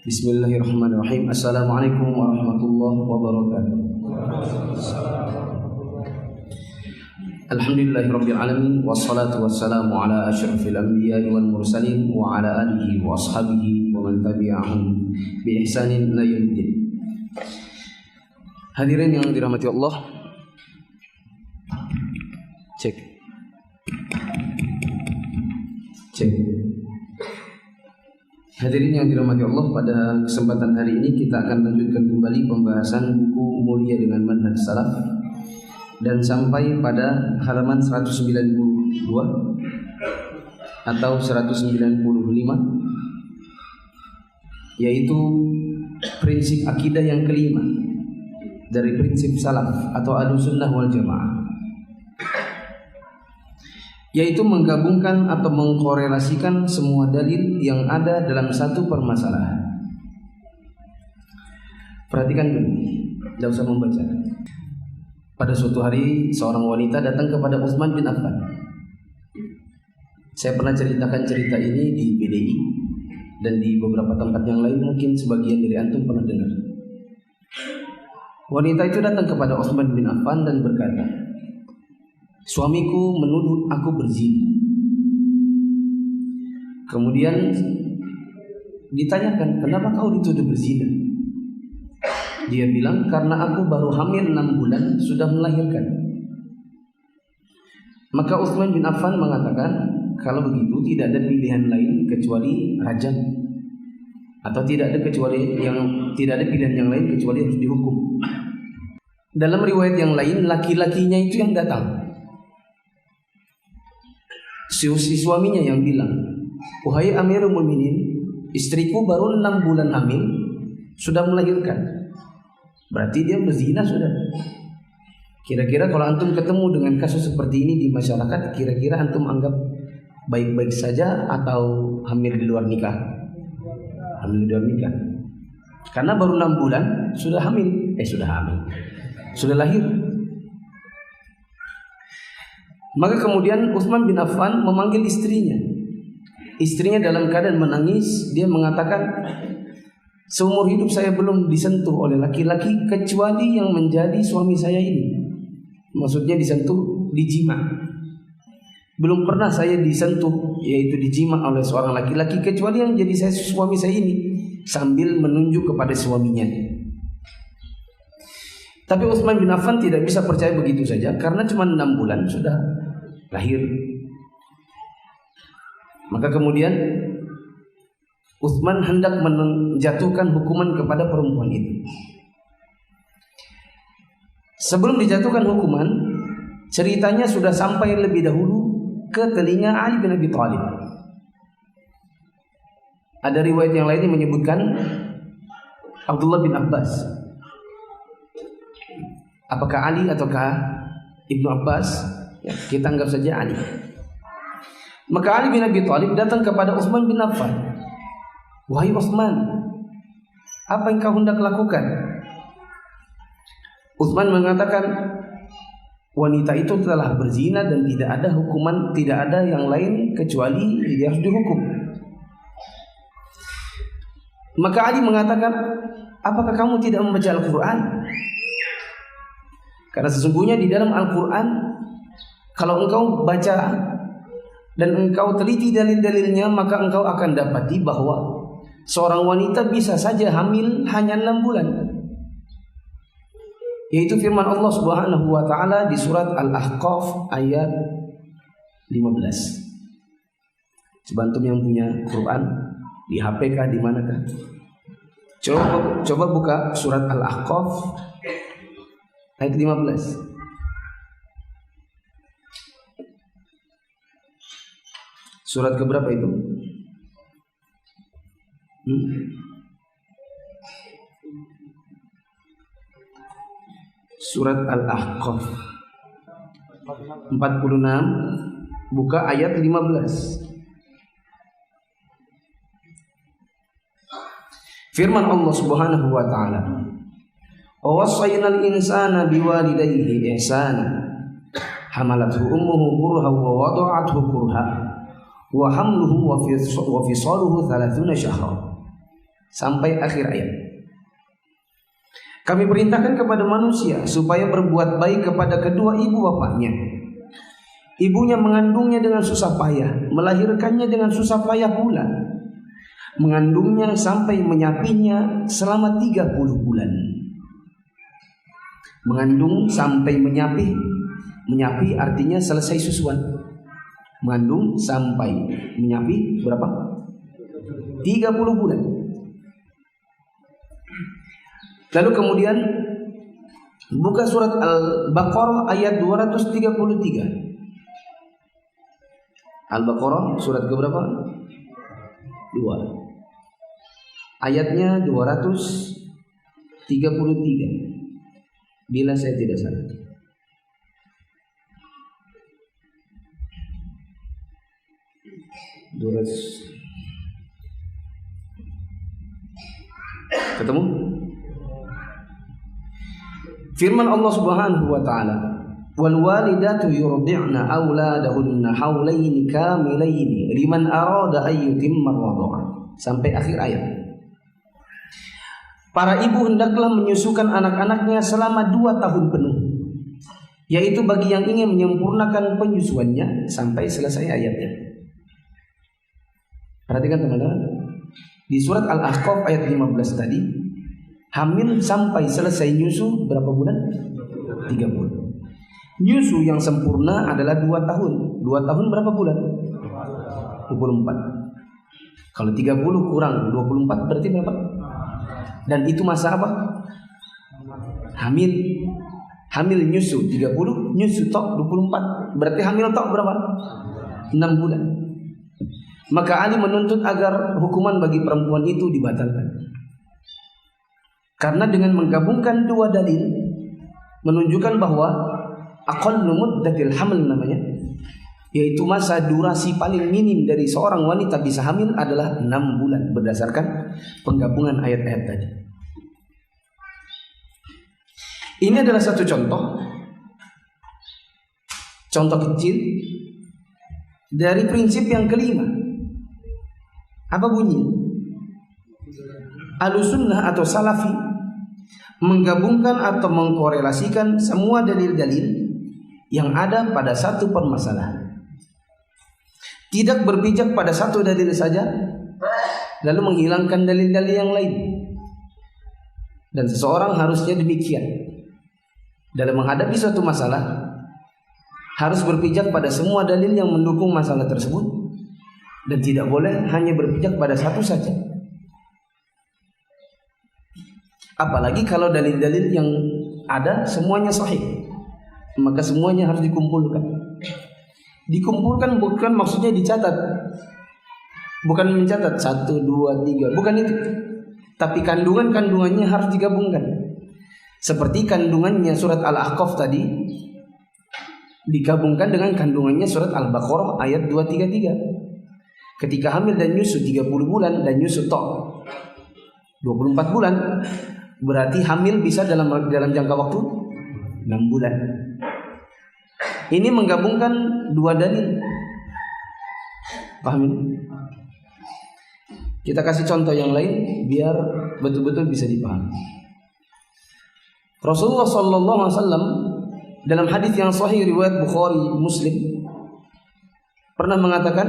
Bismillahirrahmanirrahim. Assalamualaikum warahmatullahi wabarakatuh. Alhamdulillahirabbil alamin wassalatu wassalamu ala asyrafil anbiya'i wal mursalin wa ala alihi wa ashabihi wa man tabi'ahum bi ihsanin ila yaumiddin. Hadirin yang dirahmati Allah. Cek. Hadirin yang dirahmati Allah, pada kesempatan hari ini kita akan lanjutkan kembali pembahasan buku Mulia dengan Manhaj Salaf dan sampai pada halaman 192 atau 195, yaitu prinsip akidah yang kelima dari prinsip salaf atau Ahlussunnah wal Jamaah, yaitu menggabungkan atau mengkorelasikan semua dalil yang ada dalam satu permasalahan. Perhatikan dulu, tidak usah membaca. Pada suatu hari seorang wanita datang kepada Utsman bin Affan. Saya pernah ceritakan cerita ini di BDI dan di beberapa tempat yang lain, mungkin sebagian dari antum pernah dengar. Wanita itu datang kepada Utsman bin Affan dan berkata, "Suamiku menuduh aku berzina." Kemudian ditanyakan, "Kenapa kau dituduh berzina?" Dia bilang, "Karena aku baru hamil 6 bulan sudah melahirkan." Maka Utsman bin Affan mengatakan, "Kalau begitu tidak ada pilihan lain kecuali rajam, atau tidak ada pilihan yang lain kecuali harus dihukum." Dalam riwayat yang lain, laki-lakinya itu yang datang. Si suaminya yang bilang, "Wahai Amirul Mukminin, istriku baru 6 bulan hamil sudah melahirkan." Berarti dia berzina sudah. Kira-kira kalau antum ketemu dengan kasus seperti ini di masyarakat, kira-kira antum anggap baik-baik saja atau hamil di luar nikah? Hamil di luar nikah. Karena baru 6 bulan sudah lahir. Maka kemudian Utsman bin Affan memanggil istrinya. Istrinya dalam keadaan menangis, dia mengatakan, "Seumur hidup saya belum disentuh oleh laki-laki kecuali yang menjadi suami saya ini." Maksudnya disentuh, dijima. Belum pernah saya disentuh, yaitu dijima oleh seorang laki-laki kecuali yang jadi suami saya ini, sambil menunjuk kepada suaminya. Tapi Utsman bin Affan tidak bisa percaya begitu saja, karena cuma 6 bulan sudah lahir. Maka kemudian Utsman hendak menjatuhkan hukuman kepada perempuan itu. Sebelum dijatuhkan hukuman, ceritanya sudah sampai lebih dahulu ke telinga Ali bin Abi Thalib. Ada riwayat yang lain yang menyebutkan Abdullah bin Abbas. Apakah Ali ataukah Ibnu Abbas? Ya, kita anggap saja Ali. Maka Ali bin Abi Thalib datang kepada Utsman bin Affan. "Wahai Utsman, apa yang kau hendak lakukan?" Utsman mengatakan, "Wanita itu telah berzina dan tidak ada hukuman, tidak ada yang lain kecuali dia harus dihukum." Maka Ali mengatakan, "Apakah kamu tidak membaca Al-Quran? Karena sesungguhnya di dalam Al-Quran, kalau engkau baca dan engkau teliti dalil-dalilnya, maka engkau akan dapati bahwa seorang wanita bisa saja hamil hanya 6 bulan. Yaitu firman Allah Subhanahu wa taala di surat Al-Ahqaf ayat 15. Coba antum yang punya Quran di HP kah, di manakah? Coba buka surat Al-Ahqaf ayat 15. Surat keberapa itu? Surat Al-Ahqaf 46, buka ayat 15. Firman Allah Subhanahu wa taala, "Wa wassaynal insana biwalidayhi ihsana, hamalathu ummuhu kurha wa wada'athu kurha wa hamluhu wa fisaluhu 30 syahra." sampai akhir ayat. Kami perintahkan kepada manusia supaya berbuat baik kepada kedua ibu bapaknya. Ibunya mengandungnya dengan susah payah, melahirkannya dengan susah payah pula, mengandungnya sampai menyapinya selama 30 bulan. Mengandung sampai menyapi artinya selesai susuan. Mengandung sampai menyapi berapa? 30 bulan. Lalu kemudian buka surat Al-Baqarah ayat 233. Al-Baqarah surat keberapa? 2. Ayatnya 233. Bila saya tidak salah. Ketemu? Firman Allah Subhanahu wa taala, "Wal walidatu yurdi'na auladahunna haulaini kamilaini liman arada ay yutimma ar-radha'ah." Sampai akhir ayat. Para ibu hendaklah menyusukan anak-anaknya selama 2 tahun penuh, yaitu bagi yang ingin menyempurnakan penyusuannya, sampai selesai ayatnya. Perhatikan teman-teman, di surat Al-Ahqaf ayat 15 tadi, hamil sampai selesai nyusu berapa bulan? 30. Nyusu yang sempurna adalah 2 tahun. 2 tahun berapa bulan? 24. Kalau 30 kurang 24 berarti berapa? Dan itu masa apa? Hamil. Hamil nyusu 30, nyusu tok 24. Berarti hamil tok berapa? 6 bulan. Maka Ali menuntut agar hukuman bagi perempuan itu dibatalkan. Karena dengan menggabungkan 2 dalil menunjukkan bahwa aqallu muddatil hamil namanya, yaitu masa durasi paling minim dari seorang wanita bisa hamil adalah 6 bulan berdasarkan penggabungan ayat-ayat tadi. Ini adalah satu contoh kecil dari prinsip yang kelima. Apa bunyi? Ahlussunnah atau Salafi menggabungkan atau mengkorelasikan semua dalil-dalil yang ada pada satu permasalahan. Tidak berpijak pada satu dalil saja lalu menghilangkan dalil-dalil yang lain. Dan seseorang harusnya demikian. Dalam menghadapi suatu masalah harus berpijak pada semua dalil yang mendukung masalah tersebut, dan tidak boleh hanya berpijak pada satu saja. Apalagi kalau dalil-dalil yang ada semuanya sahih, maka semuanya harus dikumpulkan. Dikumpulkan bukan maksudnya dicatat, bukan mencatat 1, 2, 3, bukan itu. Tapi kandungannya harus digabungkan. Seperti kandungannya surat Al-Ahqaf tadi digabungkan dengan kandungannya surat Al-Baqarah ayat 233. Ketika hamil dan nyusu 30 bulan dan nyusu tok 24 bulan, berarti hamil bisa dalam jangka waktu 6 bulan. Ini menggabungkan 2 dalil. Paham ini? Kita kasih contoh yang lain biar betul-betul bisa dipahami. Rasulullah sallallahu alaihi wasallam dalam hadis yang sahih riwayat Bukhari Muslim pernah mengatakan,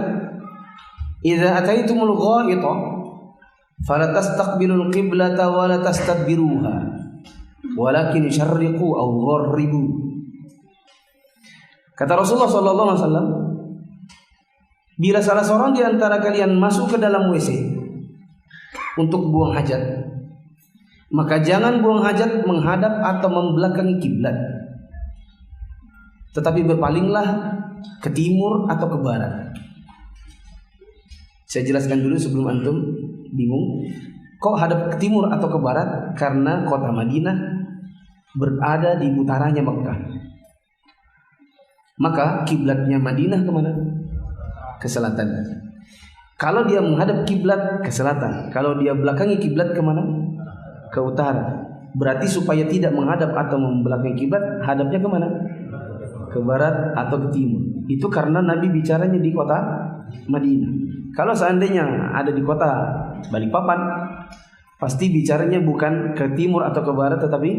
"Idza ataitumul ghaita fala tastaqbilul qiblata wa la tastadbiruha, walakin syarriqu aw gharribu." Kata Rasulullah sallallahu alaihi wasallam, bila salah seorang di antara kalian masuk ke dalam WC untuk buang hajat, maka jangan buang hajat menghadap atau membelakangi kiblat, tetapi berpalinglah ke timur atau ke barat. Saya jelaskan dulu sebelum antum bingung. Kok hadap ke timur atau ke barat? Karena kota Madinah berada di utaranya Mekah. Maka kiblatnya Madinah kemana? Ke selatan. Kalau dia menghadap kiblat ke selatan, kalau dia belakangi kiblat kemana? Ke utara. Berarti supaya tidak menghadap atau membelakangi kiblat, hadapnya kemana? Ke barat atau ke timur. Itu karena Nabi bicaranya di kota Madinah. Kalau seandainya ada di kota Balikpapan pasti bicaranya bukan ke timur atau ke barat, tetapi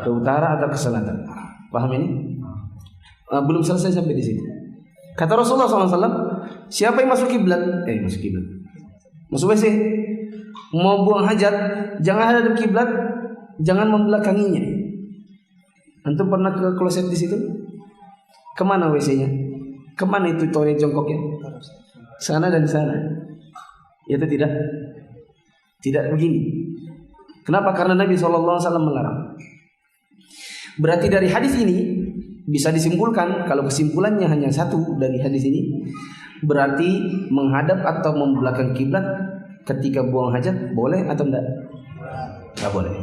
ke utara atau ke selatan. Paham ini? Belum selesai sampai di situ. Kata Rasulullah SAW, siapa yang masuk kiblat, masuk WC, mau buang hajat, jangan hadap kiblat, jangan membelakanginya. Antum pernah ke kloset di situ? Kemana WC-nya? Kemana itu toilet jongkoknya? Sana dan sana. Itu tidak begini. Kenapa? Karena Nabi SAW melarang. Berarti dari hadis ini bisa disimpulkan, kalau kesimpulannya hanya satu dari hadis ini, berarti menghadap atau membelakang kiblat ketika buang hajat boleh atau tidak? Tidak boleh.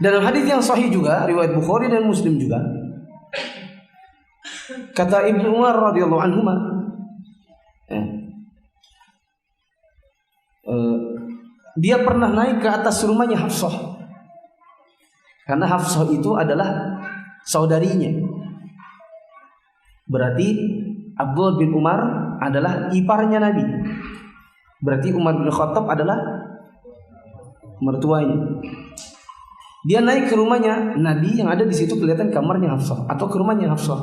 Dalam hadis yang sahih juga, riwayat Bukhari dan Muslim juga, kata Ibnu Umar radhiyallahu anhu, dia pernah naik ke atas rumahnya Hafsah, karena Hafsah itu adalah saudarinya. Berarti Abdullah bin Umar adalah iparnya Nabi. Berarti Umar bin Khattab adalah mertuanya. Dia naik ke rumahnya Nabi, yang ada di situ kelihatan kamarnya Hafsah atau ke rumahnya Hafsah.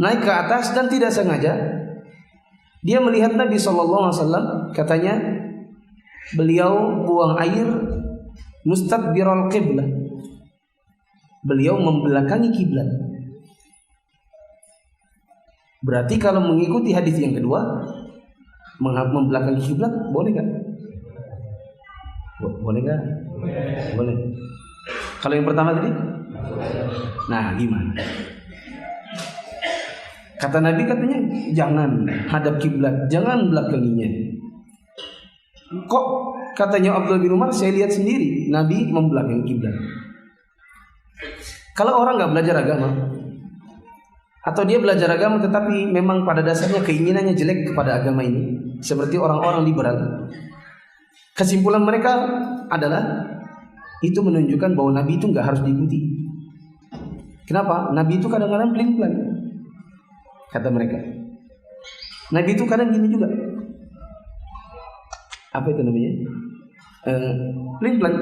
Naik ke atas dan tidak sengaja dia melihat Nabi SAW. Katanya beliau buang air mustadbiral qiblah. Beliau membelakangi kiblat. Berarti kalau mengikuti hadis yang kedua, membelakangi kiblat boleh kan? Boleh kan? Boleh. Kalau yang pertama tadi? Nah, gimana? Kata Nabi katanya jangan hadap kiblat, jangan belakanginya. Kok katanya Abdullah bin Umar, saya lihat sendiri Nabi membelakangi kiblat. Kalau orang nggak belajar agama, atau dia belajar agama tetapi memang pada dasarnya keinginannya jelek kepada agama ini, seperti orang-orang liberal, kesimpulan mereka adalah itu menunjukkan bahwa Nabi itu nggak harus diikuti. Kenapa? Nabi itu kadang-kadang pelin-pelan, kata mereka. Nabi itu kadang gini juga. Apa itu namanya? Pelin-pelan.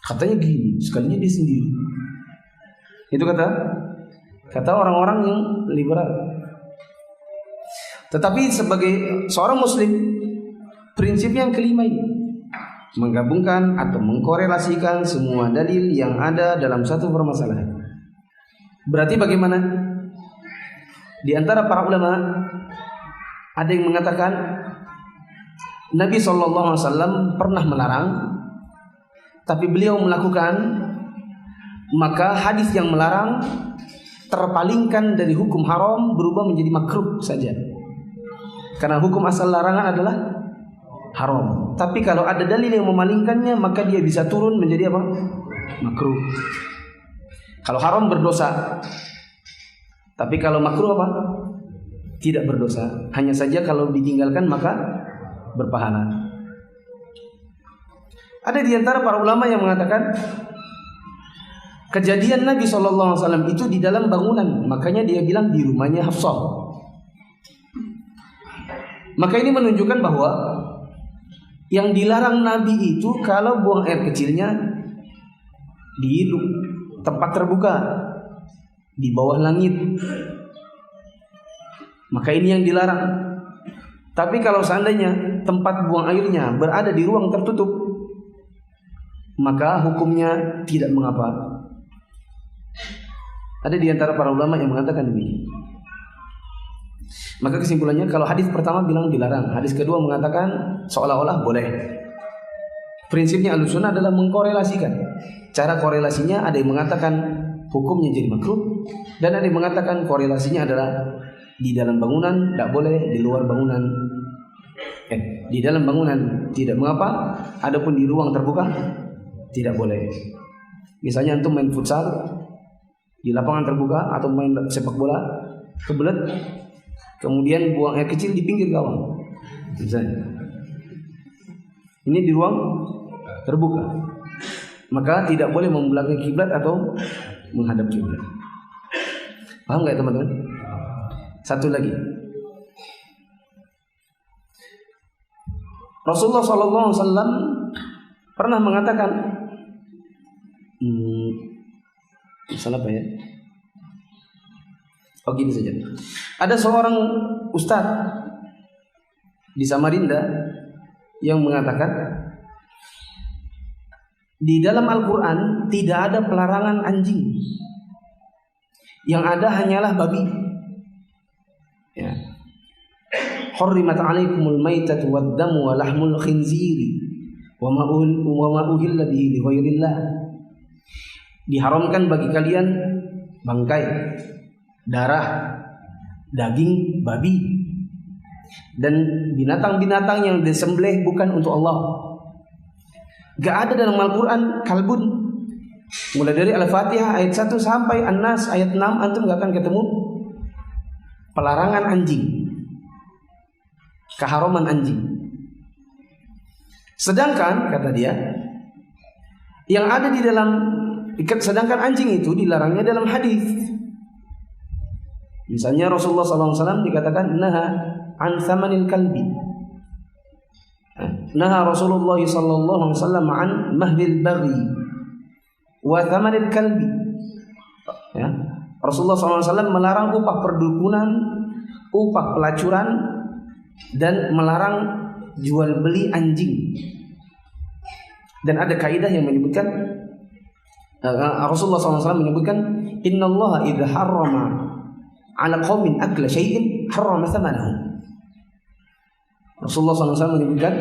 Katanya gini, sekalinya dia sendiri. Itu kata orang-orang yang liberal. Tetapi sebagai seorang muslim, prinsip yang kelima ini, menggabungkan atau mengkorelasikan semua dalil yang ada dalam satu permasalahan. Berarti bagaimana? Di antara para ulama ada yang mengatakan Nabi SAW pernah melarang, tapi beliau melakukan, maka hadis yang melarang terpalingkan dari hukum haram berubah menjadi makruh saja. Karena hukum asal larangan adalah haram. Tapi kalau ada dalil yang memalingkannya, maka dia bisa turun menjadi apa? Makruh. Kalau haram berdosa. Tapi kalau makruh apa? Tidak berdosa. Hanya saja kalau ditinggalkan maka berpahala. Ada di antara para ulama yang mengatakan kejadian Nabi SAW itu di dalam bangunan, makanya dia bilang di rumahnya Hafsah. Maka ini menunjukkan bahwa yang dilarang Nabi itu kalau buang air kecilnya di tempat terbuka, di bawah langit, maka ini yang dilarang. Tapi kalau seandainya tempat buang airnya berada di ruang tertutup, maka hukumnya tidak mengapa. Ada di antara para ulama yang mengatakan demikian. Maka kesimpulannya, kalau hadis pertama bilang dilarang, hadis kedua mengatakan seolah-olah boleh. Prinsipnya Ahlussunnah adalah mengkorelasikan. Cara korelasinya ada yang mengatakan hukumnya jadi makruh, dan ada yang mengatakan korelasinya adalah di dalam bangunan tidak boleh, di luar bangunan di dalam bangunan tidak mengapa, adapun di ruang terbuka tidak boleh. Misalnya antum main futsal di lapangan terbuka atau main sepak bola kebelet, kemudian buang air kecil di pinggir gawang, misalnya ini di ruang terbuka, maka tidak boleh membelakangi kiblat atau menghadap kiblat. Paham nggak teman-teman? Satu lagi, Rasulullah SAW pernah mengatakan, misalnya apa ya? Oh gini saja. Ada seorang ustadz di Samarinda yang mengatakan di dalam Al-Quran tidak ada pelarangan anjing, yang ada hanyalah babi. Ya. Hurrimat 'alaikumul maitatu wad-damu wa lahmul khinziri wa ma uhilla bihi li ghairillah. Diharamkan bagi kalian bangkai, darah, daging babi, dan binatang-binatang yang disembelih bukan untuk Allah. Gak ada dalam Al-Quran kalbun. Mulai dari Al-Fatihah ayat 1 sampai An-Nas ayat 6, antum gak akan ketemu pelarangan anjing, keharaman anjing. Sedangkan kata dia, yang ada di dalam, sedangkan anjing itu dilarangnya dalam hadis. Misalnya Rasulullah SAW dikatakan naha an thamanil kalbi, naha Rasulullah sallallahu alaihi wasallam an mahdil baghi wa thamanil kalbi. Ya. Rasulullah SAW melarang upah perdukunan, upah pelacuran, dan melarang jual beli anjing. Dan ada kaidah yang menyebutkan, Rasulullah SAW menyebutkan, innallaha idza harrama ala qaumin akla syai'in harrama thamanahu. Rasulullah SAW menyebutkan,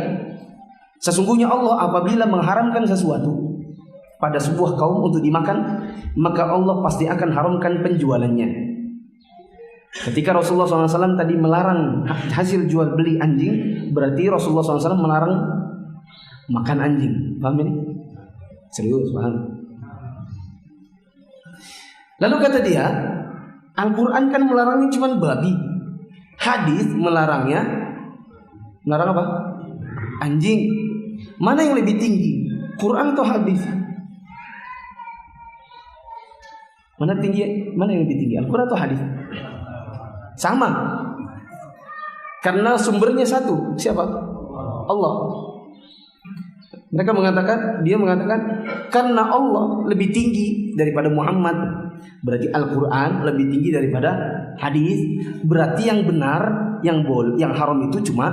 sesungguhnya Allah apabila mengharamkan sesuatu pada sebuah kaum untuk dimakan, maka Allah pasti akan haramkan penjualannya. Ketika Rasulullah SAW tadi melarang hasil jual beli anjing, berarti Rasulullah SAW melarang makan anjing. Paham ini? Serius, paham? Lalu kata dia, Al-Quran kan melarangnya cuma babi, hadis melarang apa? Anjing. Mana yang lebih tinggi, Quran atau hadis? Mana yang lebih tinggi, Al-Quran atau hadis? Sama, karena sumbernya satu. Siapa? Allah. Dia mengatakan karena Allah lebih tinggi daripada Muhammad, berarti Al-Quran lebih tinggi daripada hadis. Berarti yang benar, yang haram itu cuma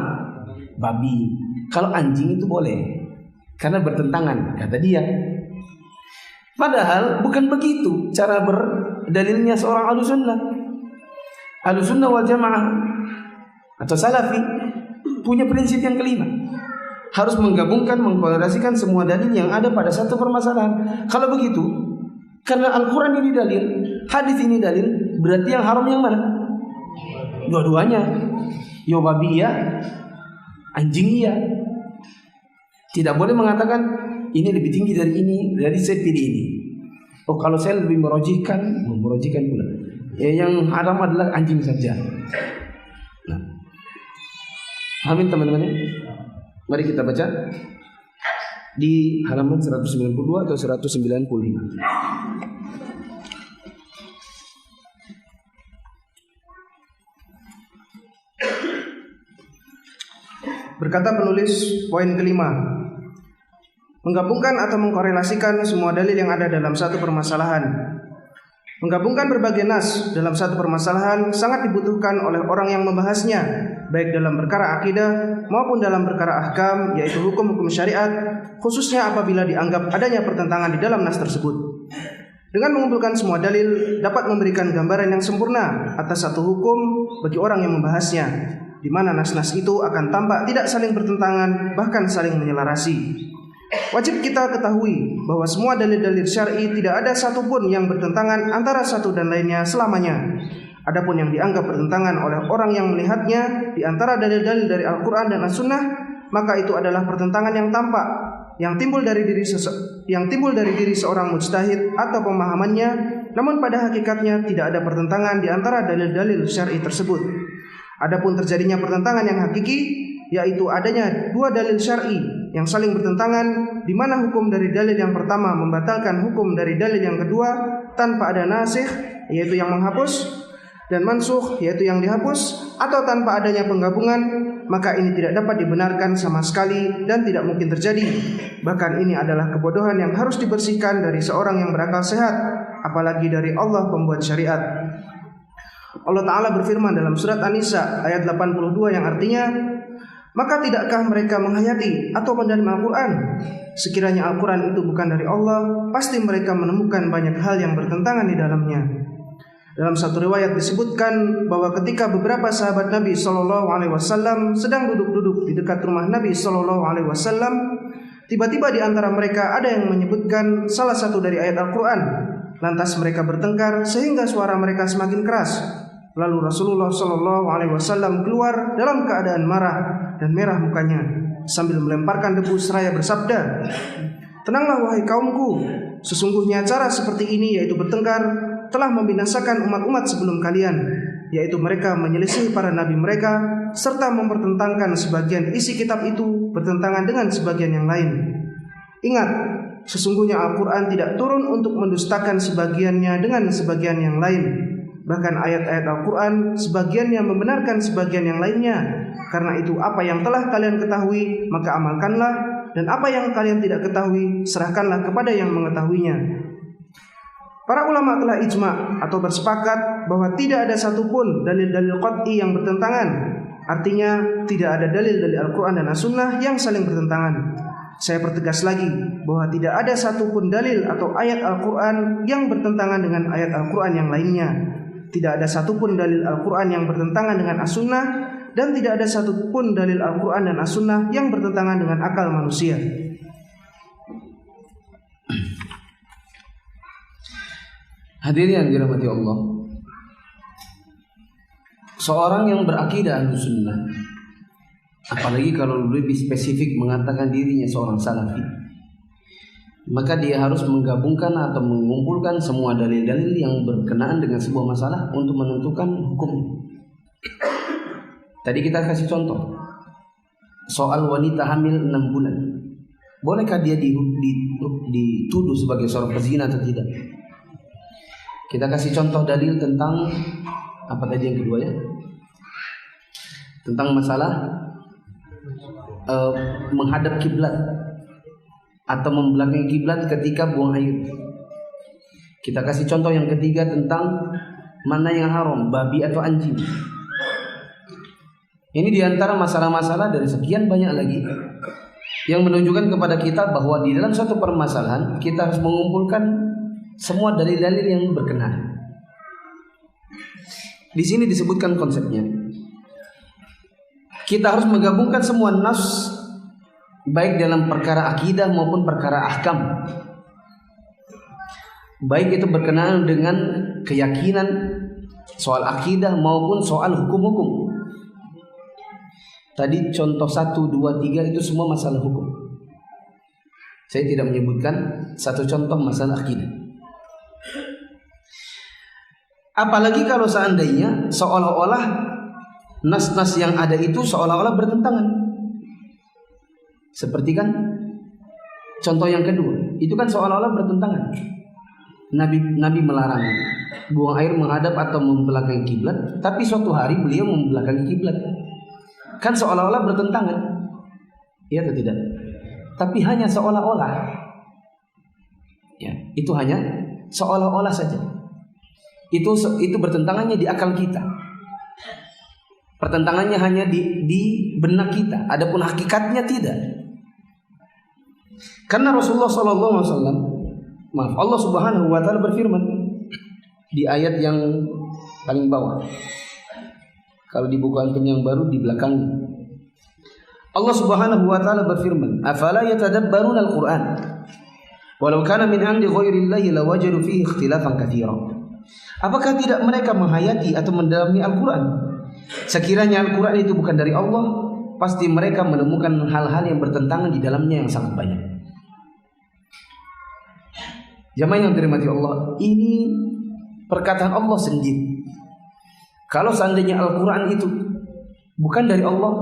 babi. Kalau anjing itu boleh, karena bertentangan, kata dia. Padahal bukan begitu cara berdalilnya seorang Ahlussunnah. Ahlussunnah wal Jamaah atau Salafi punya prinsip yang kelima, harus menggabungkan, mengkorelasikan semua dalil yang ada pada satu permasalahan. Kalau begitu, karena Al-Quran ini dalil, hadis ini dalil, berarti yang haram yang mana? Dua-duanya. Yo babi ya, anjing iya. Tidak boleh mengatakan ini lebih tinggi dari ini, dari saya pilih ini. Oh kalau saya lebih merojihkan pula. Ya, yang haram adalah anjing saja. Nah, amin teman-teman. Mari kita baca di halaman 192 atau 195. Berkata penulis poin kelima, menggabungkan atau mengkorelasikan semua dalil yang ada dalam satu permasalahan. Menggabungkan berbagai nas dalam satu permasalahan sangat dibutuhkan oleh orang yang membahasnya, baik dalam perkara akidah maupun dalam perkara ahkam, yaitu hukum-hukum syariat, khususnya apabila dianggap adanya pertentangan di dalam nas tersebut. Dengan mengumpulkan semua dalil dapat memberikan gambaran yang sempurna atas satu hukum bagi orang yang membahasnya, di mana nas-nas itu akan tampak tidak saling bertentangan, bahkan saling menyelarasi. Wajib kita ketahui bahwa semua dalil-dalil syar'i tidak ada satupun yang bertentangan antara satu dan lainnya selamanya. Adapun yang dianggap bertentangan oleh orang yang melihatnya di antara dalil-dalil dari Al-Quran dan As-Sunnah, maka itu adalah pertentangan yang tampak, yang timbul dari diri seorang mujtahid atau pemahamannya, namun pada hakikatnya tidak ada pertentangan di antara dalil-dalil syar'i tersebut. Adapun terjadinya pertentangan yang hakiki, yaitu adanya dua dalil syar'i yang saling bertentangan, di mana hukum dari dalil yang pertama membatalkan hukum dari dalil yang kedua tanpa ada nasikh, yaitu yang menghapus. dan mansukh yaitu yang dihapus, atau tanpa adanya penggabungan, maka ini tidak dapat dibenarkan sama sekali dan tidak mungkin terjadi. Bahkan ini adalah kebodohan yang harus dibersihkan dari seorang yang berakal sehat, apalagi dari Allah pembuat syariat. Allah Ta'ala berfirman dalam surat An-Nisa ayat 82 yang artinya, maka tidakkah mereka menghayati atau menerima Al-Quran? Sekiranya Al-Quran itu bukan dari Allah, pasti mereka menemukan banyak hal yang bertentangan di dalamnya. Dalam satu riwayat disebutkan bahwa ketika beberapa sahabat Nabi SAW sedang duduk-duduk di dekat rumah Nabi SAW, tiba-tiba di antara mereka ada yang menyebutkan salah satu dari ayat Al-Quran. Lantas mereka bertengkar sehingga suara mereka semakin keras. Lalu Rasulullah SAW keluar dalam keadaan marah dan merah mukanya, sambil melemparkan debu seraya bersabda, "Tenanglah wahai kaumku, sesungguhnya cara seperti ini, yaitu bertengkar, telah membinasakan umat-umat sebelum kalian, yaitu mereka menyelisih para nabi mereka serta mempertentangkan sebagian isi kitab itu bertentangan dengan sebagian yang lain. Ingat, sesungguhnya Al-Quran tidak turun untuk mendustakan sebagiannya dengan sebagian yang lain. Bahkan ayat-ayat Al-Quran sebagiannya membenarkan sebagian yang lainnya. Karena itu apa yang telah kalian ketahui maka amalkanlah, dan apa yang kalian tidak ketahui serahkanlah kepada yang mengetahuinya." Para ulama telah ijma' atau bersepakat bahwa tidak ada satupun dalil-dalil qat'i yang bertentangan. Artinya tidak ada dalil dari Al-Quran dan As-Sunnah yang saling bertentangan. Saya pertegas lagi bahwa tidak ada satupun dalil atau ayat Al-Quran yang bertentangan dengan ayat Al-Quran yang lainnya. Tidak ada satupun dalil Al-Quran yang bertentangan dengan As-Sunnah, dan tidak ada satupun dalil Al-Quran dan As-Sunnah yang bertentangan dengan akal manusia. Hadirin yang dirahmati Allah, seorang yang berakidah Ahlussunnah, apalagi kalau lebih spesifik mengatakan dirinya seorang salafi, maka dia harus menggabungkan atau mengumpulkan semua dalil-dalil yang berkenaan dengan sebuah masalah untuk menentukan hukum. Tadi kita kasih contoh soal wanita hamil 6 bulan. Bolehkah dia dituduh sebagai seorang pezina atau tidak? Kita kasih contoh dalil tentang apa tadi yang kedua ya? Tentang masalah menghadap kiblat atau membelakangi kiblat ketika buang air. Kita kasih contoh yang ketiga tentang mana yang haram, babi atau anjing. Ini diantara masalah-masalah dari sekian banyak lagi yang menunjukkan kepada kita bahwa di dalam suatu permasalahan kita harus mengumpulkan semua dalil-dalil yang berkenaan. Di sini disebutkan konsepnya. Kita harus menggabungkan semua nas, baik dalam perkara akidah maupun perkara ahkam. Baik itu berkenaan dengan keyakinan soal akidah maupun soal hukum-hukum. Tadi contoh 1, 2, 3 itu semua masalah hukum. Saya tidak menyebutkan satu contoh masalah akidah. Apalagi kalau seandainya seolah-olah nas-nas yang ada itu seolah-olah bertentangan. Seperti kan contoh yang kedua, itu kan seolah-olah bertentangan. Nabi melarang buang air menghadap atau membelakangi kiblat, tapi suatu hari beliau membelakangi kiblat. Kan seolah-olah bertentangan. Iya atau tidak? Tapi hanya seolah-olah. Ya, itu hanya seolah-olah saja. Itu bertentangannya di akal kita. Pertentangannya hanya di benak kita. Adapun hakikatnya tidak. Karena Rasulullah SAW, Allah Subhanahu wa taala berfirman di ayat yang paling bawah. Kalau di buku antum yang baru di belakangnya. Allah Subhanahu wa taala berfirman, "Afala yatadabbaruna al-Qur'an? Walau kana min 'indi ghairillahi lawajadu fihi ikhtilafan katsiran." Apakah tidak mereka menghayati atau mendalami Al-Quran? Sekiranya Al-Quran itu bukan dari Allah, pasti mereka menemukan hal-hal yang bertentangan di dalamnya yang sangat banyak. Jamaah yang dirahmati Allah, ini perkataan Allah sendiri. Kalau seandainya Al-Quran itu bukan dari Allah,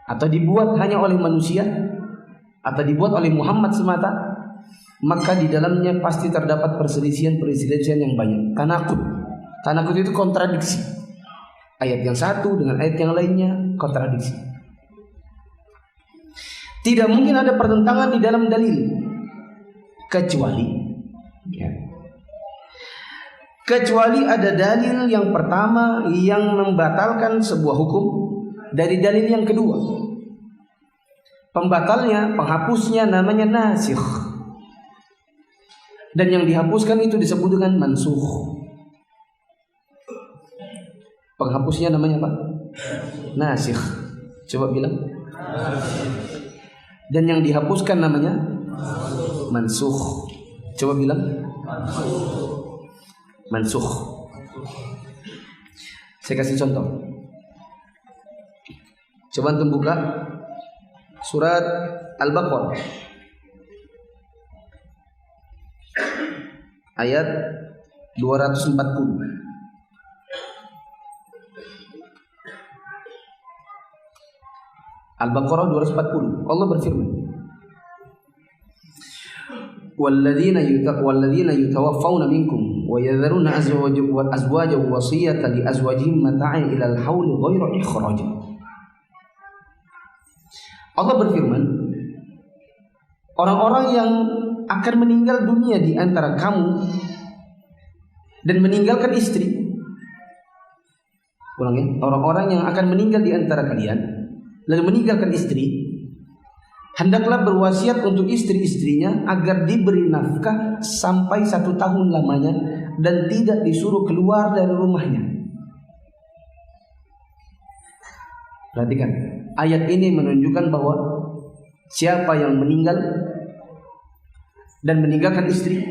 atau dibuat hanya oleh manusia, atau dibuat oleh Muhammad semata, maka di dalamnya pasti terdapat perselisihan yang banyak. Tanaqud, Tanda kutip itu kontradiksi. Ayat yang satu dengan ayat yang lainnya kontradiksi. Tidak mungkin ada pertentangan di dalam dalil kecuali ada dalil yang pertama yang membatalkan sebuah hukum dari dalil yang kedua. Pembatalnya, penghapusnya namanya nasikh. Dan yang dihapuskan itu disebut dengan mansukh. Penghapusnya namanya apa? Nasikh. Coba bilang. Dan yang dihapuskan namanya mansukh. Coba bilang. Mansukh. Saya kasih contoh. Coba antum buka surat Al-Baqarah ayat 240. Al-Baqarah 240. Allah berfirman, "Walladzina yutawaffawna minkum wa yadharuna azwajan wasiyatan li azwajihim mata'an ilal hauli ghairu ikhraj." Allah berfirman, orang-orang yang akan meninggal dunia di antara kamu dan meninggalkan istri. Ulangi, orang-orang yang akan meninggal di antara kalian lalu meninggalkan istri, hendaklah berwasiat untuk istri-istrinya agar diberi nafkah sampai 1 tahun lamanya dan tidak disuruh keluar dari rumahnya. Perhatikan, ayat ini menunjukkan bahwa siapa yang meninggal dan meninggalkan istri,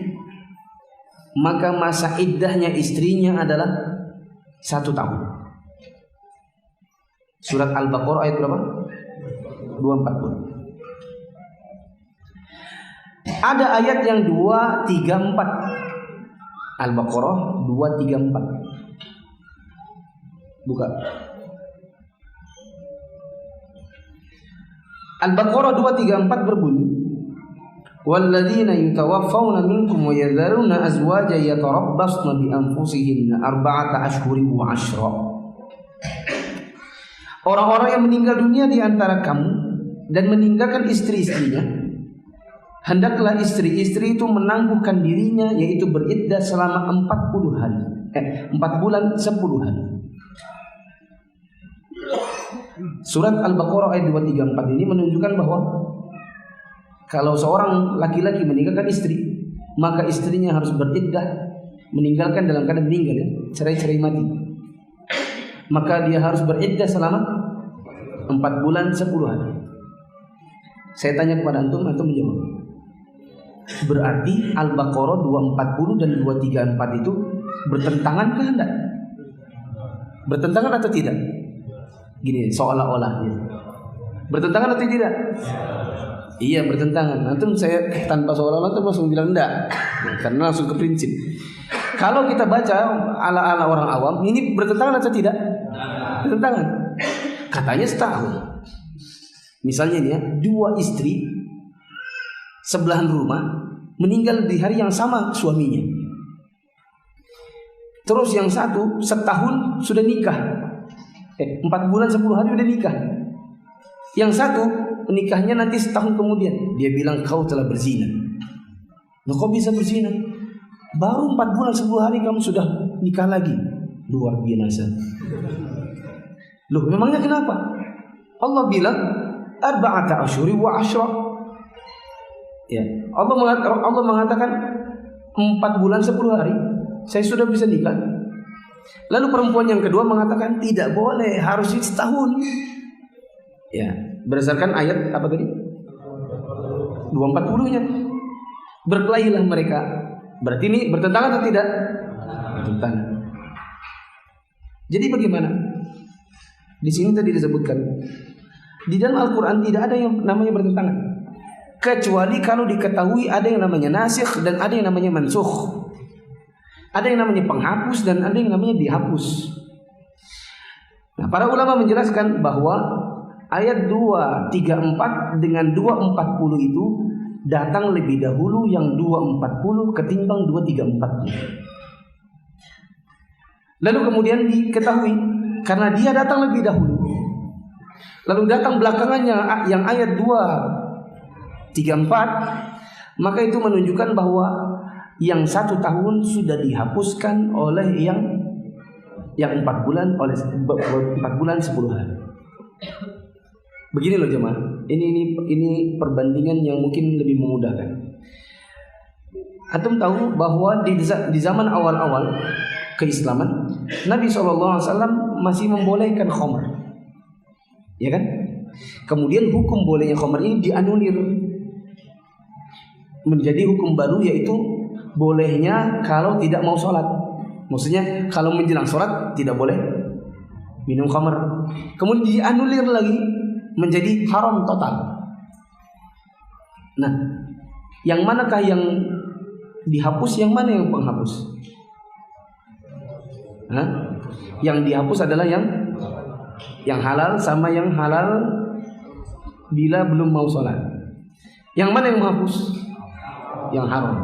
maka masa iddahnya istrinya adalah 1 tahun. Surat Al-Baqarah ayat berapa? 240. Ada ayat yang 234. Al-Baqarah 234. Buka. Al-Baqarah 234 berbunyi, "Walladzina yutawaffawna minkum wa yadharuna azwajan yatarabbasna bi anfusihinna arba'ata ashhurin wa 'ashra." Orang-orang yang meninggal dunia di antara kamu dan meninggalkan istri-istrinya, hendaklah istri-istri itu menangguhkan dirinya, yaitu beriddah selama 40 hari. 4 bulan 10 hari. Surat Al-Baqarah ayat 234 ini menunjukkan bahwa kalau seorang laki-laki meninggalkan istri, maka istrinya harus beriddah, meninggalkan dalam keadaan meninggal, ya, cerai-cerai mati. Maka dia harus beriddah selama 4 bulan 10 hari. Saya tanya kepada antum menjawab. Berarti Al-Baqarah 240 dan 234 itu bertentangan kah enggak? Bertentangan atau tidak? Gini, seolah-olah ya. Bertentangan atau tidak? Iya, bertentangan. Antum saya tanpa seolah-olah antum langsung bilang enggak. Karena langsung ke prinsip. Kalau kita baca ala-ala orang awam, ini bertentangan atau tidak? Bertentangan. Katanya setahun. Misalnya nih ya, 2 istri sebelahan rumah meninggal di hari yang sama suaminya. Terus yang satu setahun sudah nikah. 4 bulan 10 hari udah nikah. Yang satu nikahnya nanti setahun kemudian. Dia bilang kau telah berzina. Loh, kok bisa berzina? Baru 4 bulan 10 hari kamu sudah nikah lagi. Luar biasa. Loh, memangnya kenapa? Allah bilang arba'ata asyhuri wa 'ashra. Ya, Allah mengatakan 4 bulan 10 hari saya sudah bisa nikah. Lalu perempuan yang kedua mengatakan tidak boleh, harus setahun. Ya, berdasarkan ayat apa tadi? 240-nya. Berkelailah mereka. Berarti ini bertentangan atau tidak? Bertentangan. Jadi bagaimana? Di sini tadi disebutkan di dalam Al-Quran tidak ada yang namanya bertentangan, kecuali kalau diketahui ada yang namanya nasikh dan ada yang namanya mansukh. Ada yang namanya penghapus dan ada yang namanya dihapus. Nah, para ulama menjelaskan bahwa ayat 234 dengan 240 itu datang lebih dahulu yang 240 ketimbang 234. Lalu kemudian diketahui karena dia datang lebih dahulu, lalu datang belakangannya yang ayat 2:34, maka itu menunjukkan bahwa yang 1 tahun sudah dihapuskan oleh yang 4 bulan, oleh 4 bulan 10 hari. Begini loh jemaah, ini perbandingan yang mungkin lebih memudahkan. Antum tahu bahwa di zaman awal-awal keislaman, Nabi SAW masih membolehkan khamr, ya kan? Kemudian hukum bolehnya khamr ini dianulir menjadi hukum baru, yaitu bolehnya kalau tidak mau sholat. Maksudnya kalau menjelang sholat tidak boleh minum khamr. Kemudian dianulir lagi menjadi haram total. Nah, yang manakah yang dihapus, yang mana yang penghapus? Yang dihapus adalah yang halal sama yang halal bila belum mau sholat. Yang mana yang menghapus? Yang haram.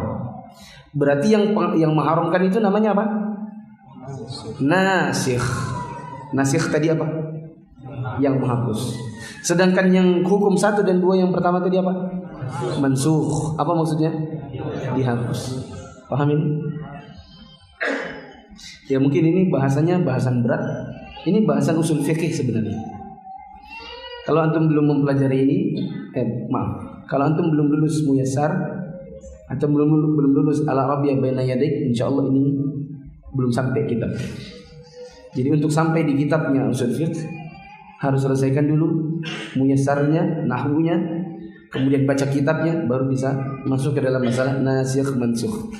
Berarti yang mengharamkan itu namanya apa? Nasikh. Nasikh tadi apa? Yang menghapus. Sedangkan yang hukum 1 dan 2 yang pertama tadi apa? Mansukh. Apa maksudnya? Dihapus. Paham ini? Ya mungkin ini bahasanya bahasan berat. Ini bahasan usul fikih sebenarnya. Kalau antum belum mempelajari ini, kalau antum belum lulus muyassar atau belum lulus al-Arabiyyah baina yadik, insyaallah ini belum sampai kitab. Jadi untuk sampai di kitabnya usul fiqh harus selesaikan dulu muyassarnya, nahwunya, kemudian baca kitabnya, baru bisa masuk ke dalam masalah nasikh mansukh.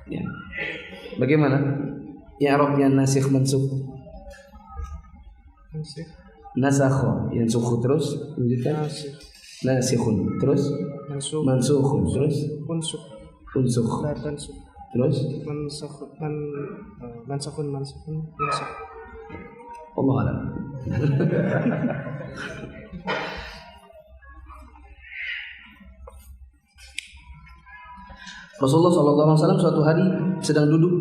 Ya. Bagaimana? I'rabnya nasikh mansukh. Nasakh, yansukh, terus lanjutkan. Nasikhun, terus mansukhun, terus unsukh, terus mansakhun. Allah alam. Rasulullah SAW suatu hari sedang duduk.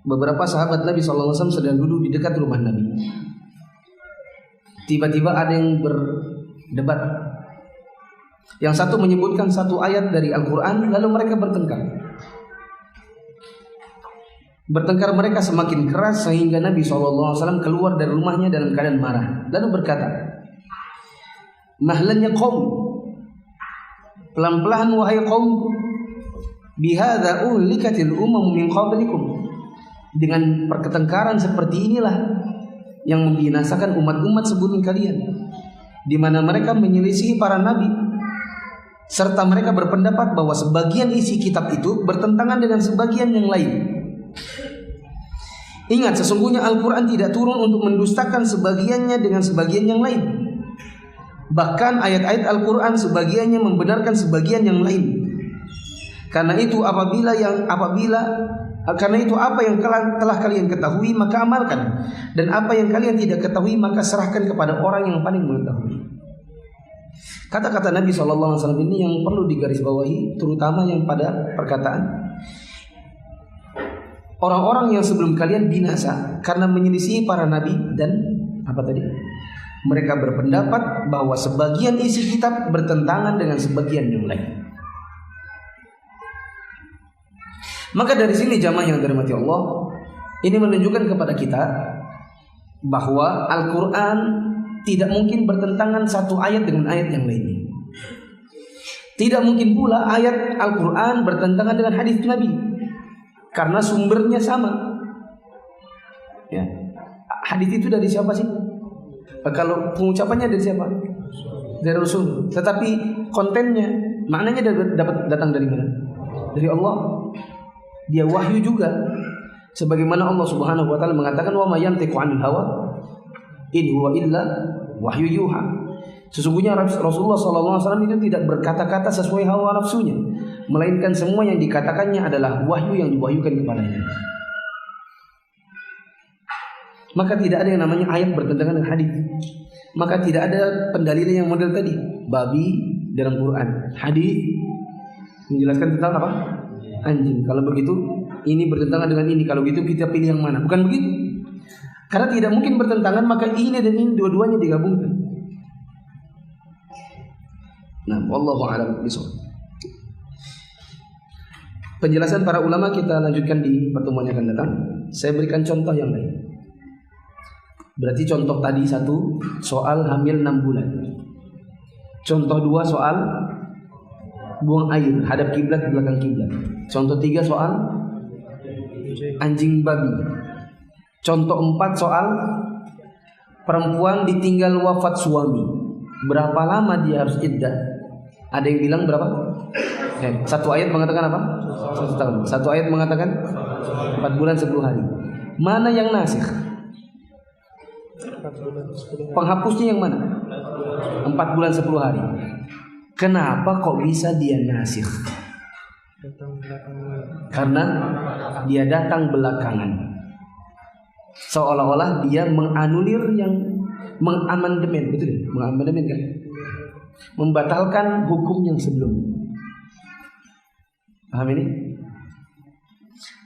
Beberapa sahabat Nabi SAW sedang duduk di dekat rumah Nabi. Tiba-tiba ada yang berdebat. Yang satu menyebutkan satu ayat dari Al-Quran, lalu mereka bertengkar. Bertengkar mereka semakin keras sehingga Nabi SAW keluar dari rumahnya dalam keadaan marah. Lalu berkata, "Mahlannya qaum, pelan-pelan wahai qaumku, bihadza uhlikatil umam min qablikum." Dengan pertengkaran seperti inilah yang membinasakan umat-umat sebelum kalian, di mana mereka menyelisihi para nabi, serta mereka berpendapat bahwa sebagian isi kitab itu bertentangan dengan sebagian yang lain. Ingat, sesungguhnya Al-Quran tidak turun untuk mendustakan sebagiannya dengan sebagian yang lain. Bahkan ayat-ayat Al-Quran sebagiannya membenarkan sebagian yang lain. Karena itu apa yang telah kalian ketahui maka amalkan, dan apa yang kalian tidak ketahui maka serahkan kepada orang yang paling mengetahui. Kata-kata Nabi SAW ini yang perlu digarisbawahi, terutama yang pada perkataan orang-orang yang sebelum kalian binasa karena menyelisihi para nabi dan apa tadi? Mereka berpendapat bahwa sebagian isi kitab bertentangan dengan sebagian yang lain. Maka dari sini jamaah yang dirahmati Allah, ini menunjukkan kepada kita bahwa Al-Quran tidak mungkin bertentangan satu ayat dengan ayat yang lainnya. Tidak mungkin pula ayat Al-Quran bertentangan dengan hadis Nabi, karena sumbernya sama. Ya. Hadis itu dari siapa sih? Kalau pengucapannya dari siapa? Dari Rasul. Tetapi kontennya, maknanya dapat datang dari mana? Dari Allah. Dia wahyu juga, sebagaimana Allah Subhanahu wa taala mengatakan, wa may yantiqu 'anil hawa in huwa illa wahyu yuha. Sesungguhnya Rasulullah SAW itu tidak berkata-kata sesuai hawa nafsunya, melainkan semua yang dikatakannya adalah wahyu yang diwahyukan kepadanya. Maka tidak ada yang namanya ayat bertentangan dengan hadis. Maka tidak ada pendalilan yang model tadi, babi dalam Quran, hadis menjelaskan tentang apa? Anjing. Kalau begitu ini bertentangan dengan ini. Kalau gitu kita pilih yang mana? Bukan begitu. Karena tidak mungkin bertentangan, maka ini dan ini dua-duanya digabungkan. Nah, wallahu a'lam bishawab. Penjelasan para ulama kita lanjutkan di pertemuan yang akan datang. Saya berikan contoh yang lain. Berarti contoh tadi satu soal hamil 6 bulan. Contoh dua soal buang air hadap kiblat belakang kiblat. Contoh 3 soal anjing babi. Contoh 4 soal perempuan ditinggal wafat suami. Berapa lama dia harus iddah? Ada yang bilang berapa? Satu ayat mengatakan apa? 1 tahun. Satu ayat mengatakan 4 bulan 10 hari. Mana yang nasikh? Penghapusnya yang mana? 4 bulan 10 hari. Kenapa kok bisa dia nasikh? Karena dia datang belakangan. Seolah-olah dia menganulir yang mengamandemen, betul ya? Mengamandemen kan? Membatalkan hukum yang sebelumnya. Paham ini?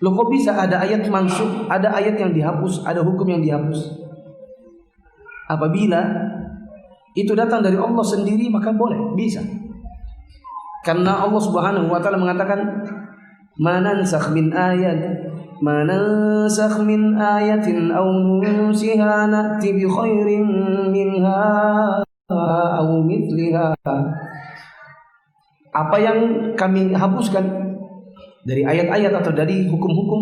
Loh kok bisa ada ayat mansukh, ada ayat yang dihapus, ada hukum yang dihapus? Apabila itu datang dari Allah sendiri maka boleh, bisa. Karena Allah Subhanahu wa taala mengatakan, "Ma nansakh min ayatin aw nunsiha na'ti bi khairin minha aw mithliha." Apa yang kami hapuskan dari ayat-ayat atau dari hukum-hukum,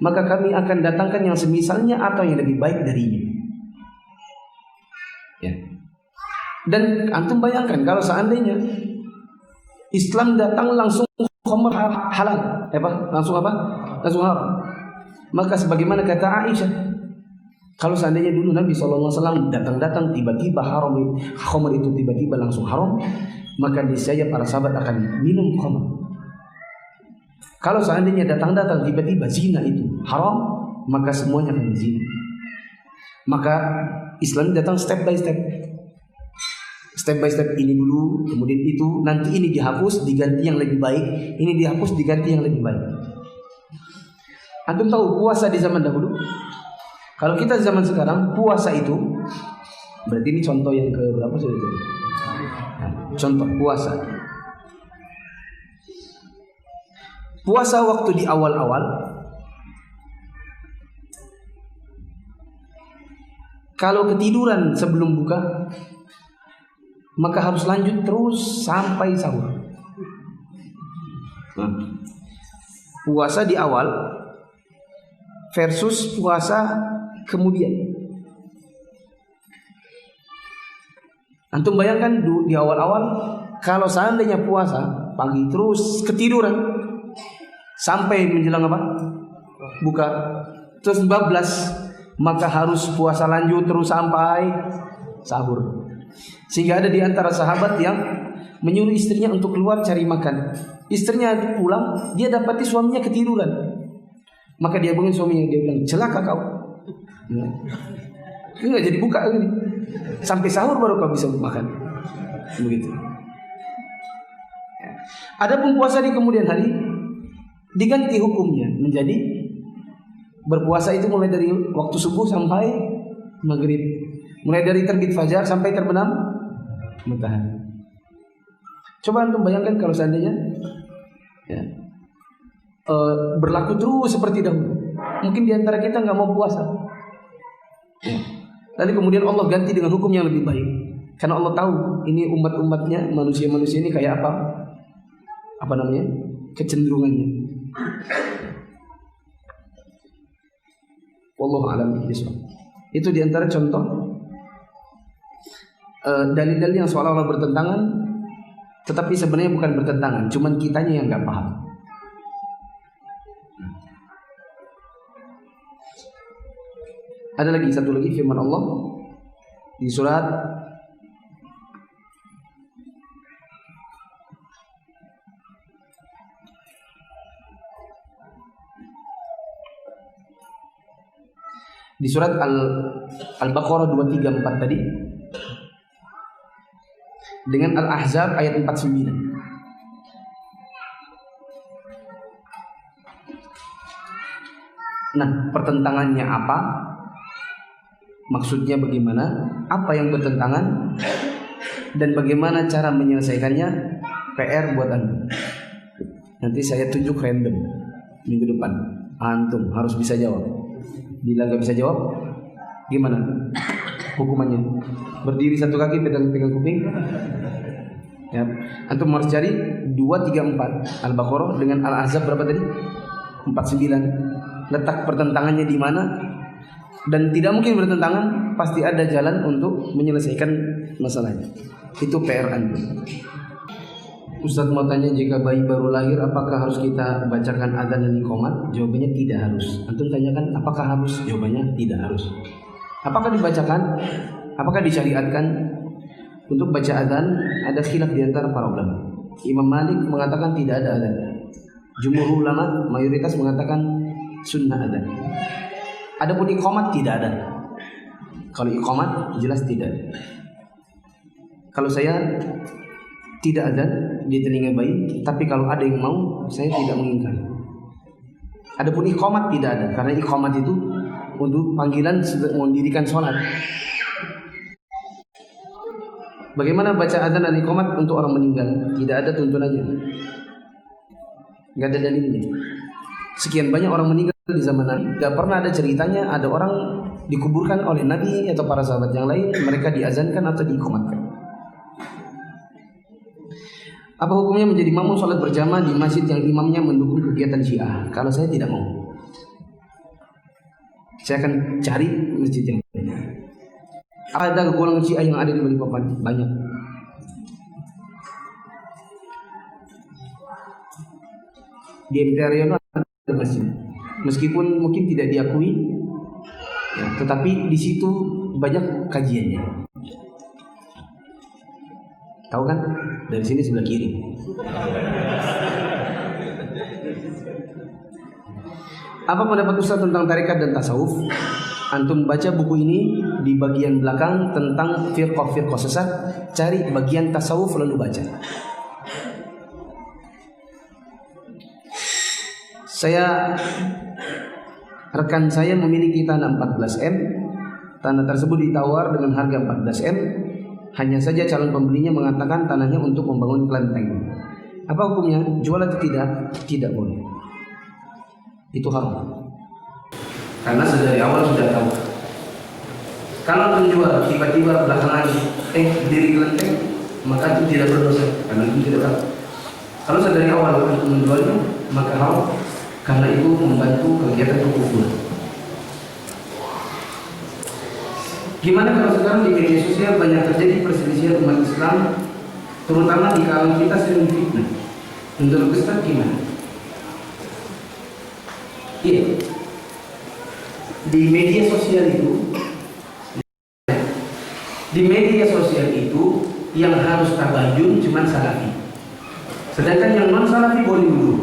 maka kami akan datangkan yang semisalnya atau yang lebih baik darinya. Ya. Dan antum bayangkan kalau seandainya Islam datang langsung khamr halal, langsung apa? Langsung haram. Maka sebagaimana kata Aisyah, kalau seandainya dulu Nabi SAW datang tiba-tiba haram, khamr itu tiba-tiba langsung haram, maka niscaya para sahabat akan minum khamr. Kalau seandainya datang tiba-tiba zina itu haram, maka semuanya akan zina. Maka Islam datang step by step. Step by step, ini dulu, kemudian itu, nanti ini dihapus, diganti yang lebih baik, ini dihapus, diganti yang lebih baik. Antum tahu puasa di zaman dahulu? Kalau kita di zaman sekarang, puasa itu, berarti ini contoh yang ke berapa sudah itu? Contoh puasa. Puasa waktu di awal-awal, kalau ketiduran sebelum buka, maka harus lanjut terus sampai sahur. Puasa di awal versus puasa kemudian. Antum bayangkan di awal-awal, kalau seandainya puasa pagi terus ketiduran sampai menjelang apa? Buka terus bablas, maka harus puasa lanjut terus sampai sahur. Sehingga ada di antara sahabat yang menyuruh istrinya untuk keluar cari makan. Istrinya pulang, dia dapati suaminya ketiduran. Maka dia bangun suaminya, dia bilang, "Celaka kau. Enggak jadi buka ini. Sampai sahur baru kau bisa makan." Begitu. Adapun puasa di kemudian hari diganti hukumnya menjadi berpuasa itu mulai dari waktu subuh sampai maghrib. Mulai dari terbit fajar sampai terbenam matahari. Coba antum bayangkan kalau seandainya berlaku terus seperti dahulu. Mungkin di antara kita nggak mau puasa. Lalu kemudian Allah ganti dengan hukum yang lebih baik. Karena Allah tahu ini umat-umatnya, manusia-manusia ini kayak apa namanya, kecenderungannya. Wallahu a'lam bishawab. Itu di antara contoh dalil-dalil yang seolah-olah bertentangan, tetapi sebenarnya bukan bertentangan, cuman kitanya yang nggak paham. Ada lagi satu lagi firman Allah di surat Al-Baqarah 234 tadi dengan Al-Ahzab ayat 49. Nah, pertentangannya apa? Maksudnya bagaimana? Apa yang bertentangan? Dan bagaimana cara menyelesaikannya? PR buat antum. Nanti saya tunjuk random minggu depan. Antum harus bisa jawab. Bila nggak bisa jawab, gimana hukumannya? Berdiri satu kaki, pegang kuping. Ya, antum harus cari 234 Al-Baqarah dengan Al-Ahzab berapa tadi? 49. Letak pertentangannya di mana? Dan tidak mungkin bertentangan, pasti ada jalan untuk menyelesaikan masalahnya. Itu PR antum. Ustaz mau tanya, jika bayi baru lahir apakah harus kita bacakan adzan dan iqamat? Jawabannya tidak harus. Antum tanyakan apakah harus? Jawabannya tidak harus. Apakah dibacakan? Apakah disyariatkan untuk baca adzan? Ada khilaf di antara para ulama. Imam Malik mengatakan tidak ada adzan. Jumhur ulama mayoritas mengatakan sunnah adzan. Adapun iqamat tidak ada. Kalau iqamat jelas tidak ada. Kalau saya tidak ada di telinga bayi, tapi kalau ada yang mau, saya tidak mengingkari. Adapun iqamat tidak ada, karena iqamat itu untuk panggilan mendirikan sholat. Bagaimana baca adzan dan iqamat untuk orang meninggal? Tidak ada tuntunannya, nggak ada dalilnya. Sekian banyak orang meninggal di zaman Nabi, nggak pernah ada ceritanya ada orang dikuburkan oleh Nabi atau para sahabat yang lain, mereka diazankan atau diiqamatkan. Apa hukumnya menjadi makmum sholat berjamaah di masjid yang imamnya mendukung kegiatan Syiah? Kalau saya tidak mau, saya akan cari masjid yang lain. Ada golongan Syiah yang ada di Balikpapan? Banyak. Di MT Haryono ada masjid, meskipun mungkin tidak diakui, ya, tetapi di situ banyak kajiannya. Tahu kan? Dari sini sebelah kiri. Apa pendapat Ustaz tentang tarekat dan tasawuf? Antum baca buku ini di bagian belakang tentang firqah-firqah sesat, cari bagian tasawuf lalu baca. Rekan saya memiliki tanah 14M. Tanah tersebut ditawar dengan harga 14M. Hanya saja calon pembelinya mengatakan tanahnya untuk membangun kelenteng. Apa hukumnya? Jual atau tidak? Tidak boleh. Itu haram. Karena sedari awal sudah tahu. Kalau menjual tiba-tiba belakangan diri kelenteng, maka itu tidak berdosa. Karena itu tidak tahu. Kalau sedari awal untuk menjualnya, maka haram. Karena itu membantu kegiatan kekufuran. Gimana kalau sekarang di media sosial banyak terjadi perselisihan umat Islam, terutama di kalangan kita sering fitnah. Menurut Ustaz gimana? Iya. Di media sosial itu yang harus tabayun cuma salafi. Sedangkan yang non salafi boleh dulu.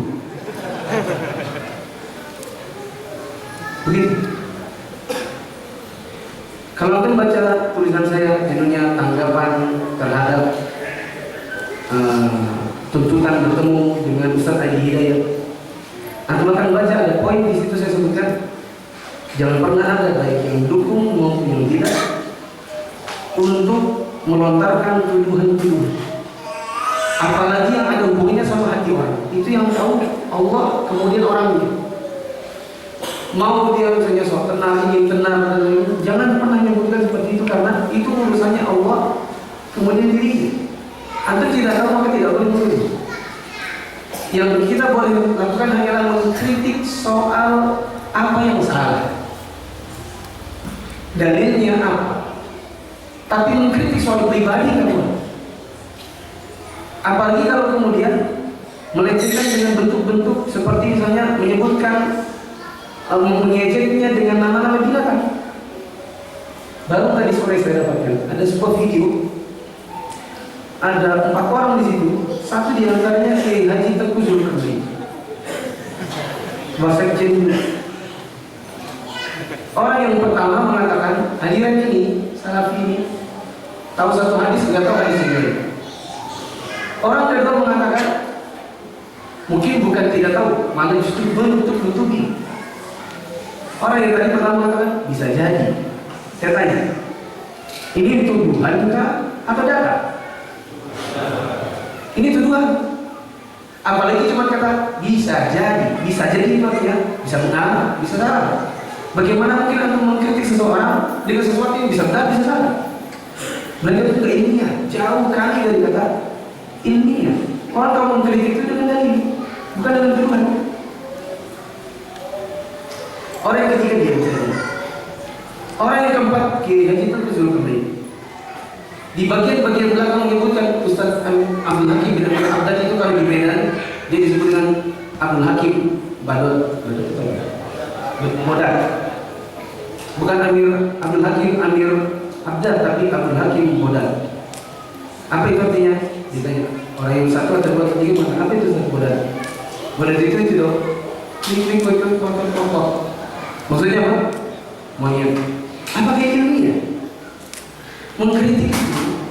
Begitu. Kalau antum baca tulisan saya, judulnya tanggapan terhadap tuntutan bertemu dengan Ustaz Adi Hidayat, antum akan baca ada poin di situ saya sebutkan, jangan pernah ada baik yang mendukung maupun yang tidak untuk melontarkan tuduhan-tuduhan, apalagi yang ada hubungannya sama hati orang. Itu yang tahu Allah, kemudian orangnya. Mau dia misalnya sok tenang, ingin tenang, jangan pernah menyebutkan seperti itu, karena itu urusannya Allah, kemudian dirinya. Anda tidak tahu maka tidak boleh menuduh. Yang kita boleh lakukan hanyalah mengkritik soal apa yang salah, dalilnya apa. Tapi mengkritik soal pribadi kan, apalagi kalau kemudian melecehkan dengan bentuk-bentuk seperti misalnya menyebutkan, mengejeknya dengan nama-nama binatang. Baru tadi sore saya dapatkan ada sebuah video, ada 4 orang di situ, satu di antaranya Haji Tengku Zulkarnain, Wasekjen. Orang yang pertama mengatakan hadiran ini, salafi ini tahu satu hadis, nggak tahu hadis ini. Orang kedua mengatakan mungkin bukan tidak tahu, malah justru menutup-nutupi. Orang yang tadi pertama mengatakan bisa jadi. Saya tanya, ini tuduhan atau data? Ini tuduhan. Apalagi cuma kata bisa jadi itu artinya bisa benar, bisa salah. Bagaimana mungkin Anda mengkritik seseorang dengan sesuatu yang bisa benar, bisa salah? Mereka itu ilmiah, jauh kali dari kata ilmiah. Orang kalau mengkritik itu dengan dalil, bukan dengan tuduhan. Orang yang ketiga dia misalnya. Orang yang keempat Kiai Haji Zulkifli. Di bagian belakang menyebutkan Ustaz Abdul Hakim bin Abdul itu kalau di Medan dia disebut dengan Abdul Hakim Badot Modal. Bukan Abdul Hakim Amir Abdal, tapi Abdul Hakim Modal. Apa itu artinya? Ditanya orang yang satu atau dua atau tiga, apa itu Ustaz Modal? Modal itu dong. Ini kotor. Maksudnya apa? Monyet. Apa kayak ilmiah? Mengkritik.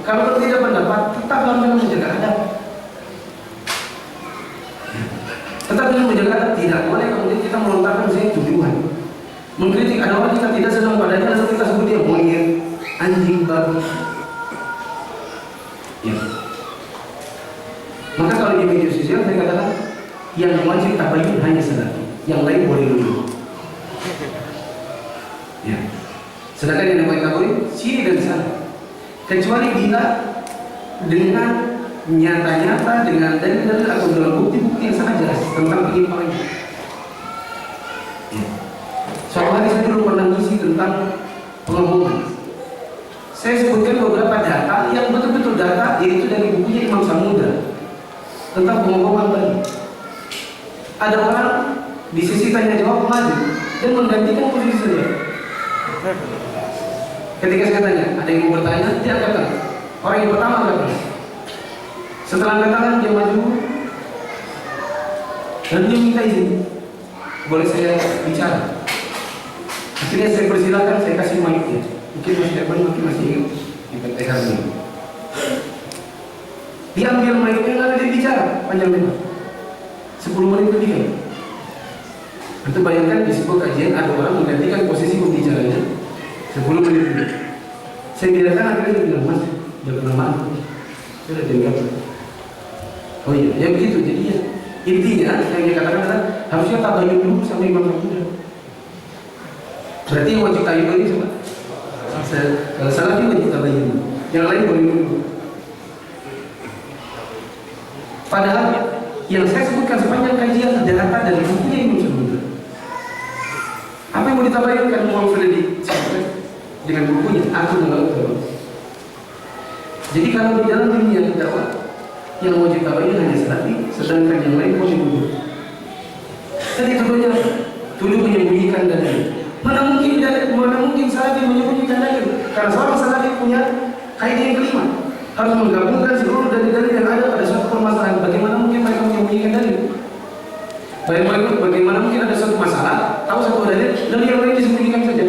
Kalau tidak pendapat, tetap dalam menjaga adab. Tetap dalam menjaga adab. Tidak boleh kemudian kita melontarkan misalnya tuduhan. Mengkritik ada orang kita tidak senang padanya, lalu kita sebut dia monyet, anjing, babi. Ya. Maka kalau di media sosial saya katakan yang wajib tabayun hanya satu, yang lain boleh dulu. Ya. Sedangkan yang namanya tabayun sini dan sana. Kecuali bila dengan nyata-nyata, dengan dalil-dalil atau dalam bukti-bukti yang sangat jelas tentang penyimpangannya. Ya. Suatu hari saya dulu pernah ngisi tentang pengeboman. Saya sebutkan beberapa data yang betul-betul data, yaitu dari bukunya Imam Samudra tentang pengeboman tadi. Ada orang di sisi tanya jawab maju dan menggantikan posisi saya. Ketika saya tanya, ada yang mau bertanya, dia angkat tangan. Orang yang pertama angkat tangan. Setelah angkat tangan, dia maju dan dia minta izin, boleh saya bicara? Akhirnya saya persilakan, saya kasih mic-nya. Mungkin mungkin masih ingat di PTH ini. Dia ambil mic-nya lalu dia bicara panjang lebar 10 menit lebih. Itu bayangkan di sebuah kajian ada orang menggantikan posisi pembicaranya 10 menit lebih. Saya biarkan akhirnya dia bilang, Mas, udah kelamaan. Saya udah dengar. Oh iya, ya begitu. Jadi ya, intinya yang dia katakan adalah harusnya tabayun dulu sama Imam Samudra. Berarti yang wajib tabayun ini coba. Kalau salah dia wajib tabayun. Yang lain boleh dulu. Padahal yang saya sebutkan sepanjang kajian ada data dari bukunya Imam Samudra. Apa yang mau ditabayunkan Muhammad Freddy dengan bukunya aku mengaku. Jadi kalau di dalam dunia dakwah yang wajib tabayun hanya salafi, sedangkan yang lain boleh dulu. Tadi tuduh menyembunyikan dalil. Mana mungkin salafi menyembunyikan dalil? Karena seorang salafi punya kaidah yang kelima, harus menggabungkan seluruh dalil-dalil yang ada pada suatu permasalahan. Bagaimana mungkin mereka menyembunyikan dalil? Bagaimana mungkin ada suatu masalah, tahu satu dalil, dan yang lain disembunyikan saja?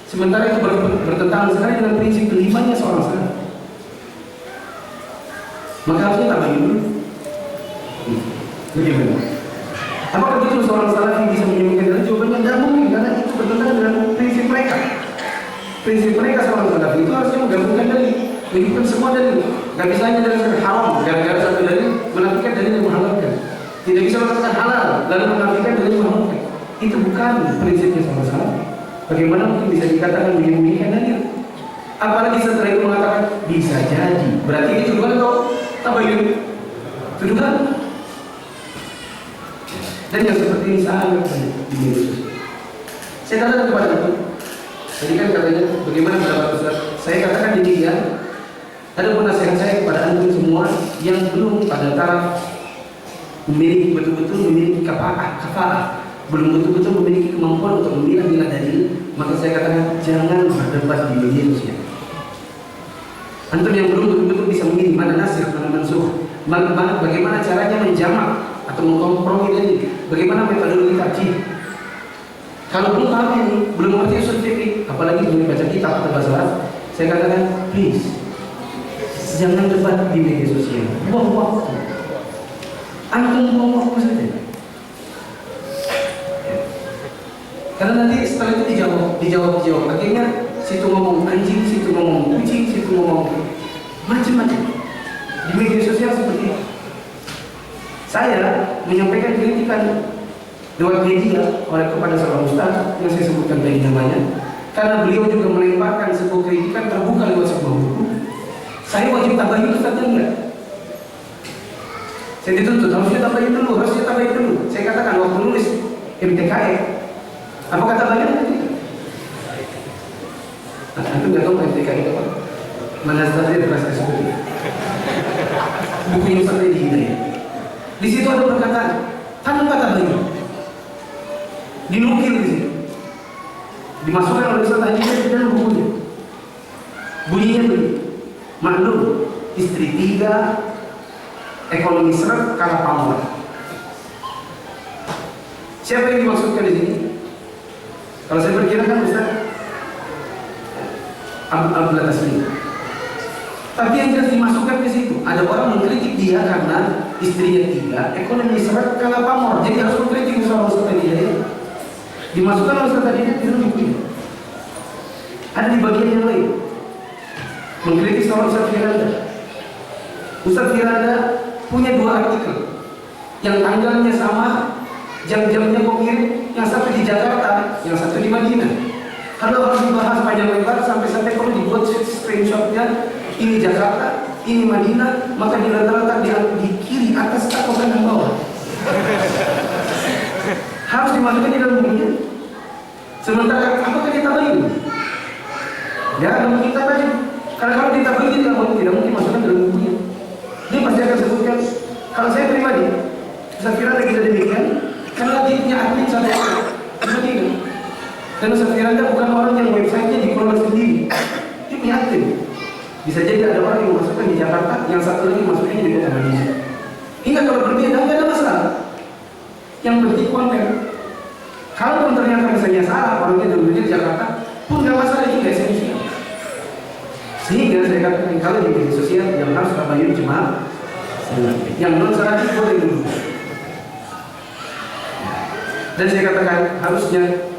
Sementara itu bertentangan sekali dengan prinsip kelimanya seorang salaf. Maka harusnya tabayun dulu. Bagaimana? Apakah betul seorang salafi bisa menyembunyikan dalil? Jawabannya tidak mungkin, karena itu bertentangan dengan prinsip mereka. Prinsip mereka seorang salafi itu harusnya menggabungkan dalil, menyebutkan semua dalil. Gak bisa hanya dalil haram, gara-gara satu dalil menafikan dalil yang menghalalkan. Tidak bisa mengatakan halal lalu menafikan dalil yang menghalalkan. Itu bukan prinsipnya seorang salafi. Bagaimana mungkin bisa dikatakan menyembunyikan dalil? Apalagi setelah itu mengatakan bisa jadi. Berarti ini tuduhan atau tabayun? Tuduhan. Dan yang seperti ini sangat banyak di media sosial. Saya katakan kepada itu. Tadi kan katanya bagaimana pendapat Ustaz? Saya katakan di dia ada pun nasihat saya kepada antum semua yang belum pada taraf memiliki betul-betul memiliki kafaah, belum betul-betul memiliki kemampuan untuk memilah-milah dalil, maka saya katakan jangan berdebat di media sosial. Antum yang belum betul-betul bisa memilih mana nasir, mana mansuh, bagaimana caranya menjamak atau mengkompromi dalil, bagaimana metodologi tarjih. Kalau belum paham ini, belum mengerti usul fikih, apalagi belum baca kitab atau bahasa Arab, saya katakan please jangan debat di media sosial. Buang waktu. Antum buang waktu saja. Karena nanti setelah itu dijawab. Akhirnya situ ngomong anjing, situ ngomong kucing, situ ngomong macam-macam. Di media sosial seperti itu. Saya menyampaikan kritikan lewat media kepada seorang ustaz yang saya sebutkan tadi namanya, karena beliau juga melemparkan sebuah kritikan terbuka lewat sebuah buku. Saya wajib tabayun ustaznya enggak? Saya dituntut harusnya tabayun dulu. Saya katakan waktu nulis MTKE, apa kata tabayun? Nah, itu nggak tahu MTKE itu apa? Mana saja berasa seperti itu. Bukunya ustaz di Hidayah. Di situ ada perkataan tanpa tabayun. Dinukil di situ, dimasukkan oleh Ustaz Haji di dalam bukunya. Bunyinya begini: maklum, istri 3, ekonomi seret, kalah pamor. Siapa yang dimaksudkan di sini? Kalau saya perkirakan Ustaz Abdullah Taslim. Tapi yang jelas dimasukkan ke situ. Ada orang mengkritik dia karena istrinya 3, ekonomi seret, kalah pamor. Jadi harus mengkritik seorang Ustaz tadi ya. Dimasukkan oleh Ustaz tadi itu bukunya. Ada di bagian yang lain mengkritik seorang Ustaz Firanda. Ustaz Firanda punya 2 artikel yang tanggalnya sama, jam-jamnya kok mirip, yang satu di Jakarta, yang satu di Madinah. Kalau harus dibahas panjang lebar sampai kalau dibuat screenshotnya, ini Jakarta, ini Madinah, maka di rata-rata di kiri atas atau kanan bawah. Harus dimasukkan di dalam bukunya. Sementara apakah kita tabayun? Ya, kalau kita tabayun. Karena kalau kita tabayun tidak mungkin masukkan dalam bukunya. Dia pasti akan sebutkan. Kalau saya pribadi, saya kira tidak demikian. Karena dia punya admin satu orang. Seperti itu. Dan Ustaz Firanda bukan orang yang websitenya dikelola sendiri. Dia punya admin. Bisa jadi ada orang yang masukkan di Jakarta, yang satu lagi masuknya di kota Madinah. Hingga kalau berbeda, tidak ada masalah. Yang penting konten. Kalau ternyata misalnya salah, orangnya dulunya di Jakarta, pun nggak masalah juga esensial. Sehingga saya katakan kalau di media sosial yang harus tabayun cuma yang non salafi boleh dulu. Dan saya katakan harusnya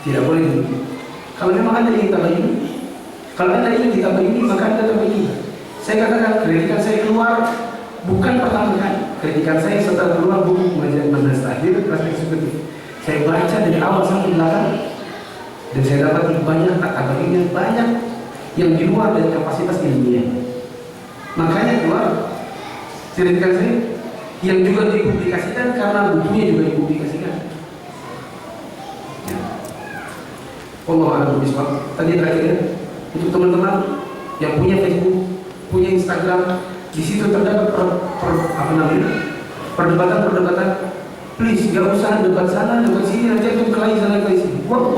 tidak boleh dulu. Kalau memang Anda ingin tabayun, kalau Anda ingin ditabayuni maka Anda tabayun. Saya katakan kritikan saya keluar bukan pertama kali. Kritikan saya setelah keluar buku Majalah Manas Tahdir Perspektif. Saya baca dari awal sampai belakang dan saya dapat banyak tabayun banyak yang di luar dari kapasitas ilmiah. Makanya keluar kritikan saya yang juga dipublikasikan karena bukunya juga dipublikasikan. Allah a'lam bishawab. Tadi terakhirnya untuk teman-teman yang punya Facebook, punya Instagram, di situ terdapat perdebatan. Please, gak usah debat sana, debat sini, nanti itu kelahi sana kelahi sini. Buang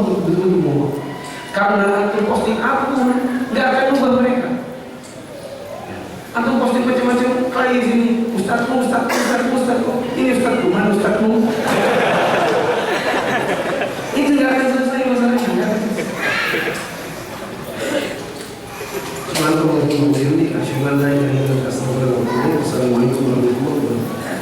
betul-betul buang. Karena antum posting aku nggak akan ubah mereka. Antum posting macam-macam kelahi sini. Ustazmu, ini ustazku, mana ustazmu? Itu nggak akan selesai masalahnya. Assalamualaikum warahmatullahi wabarakatuh.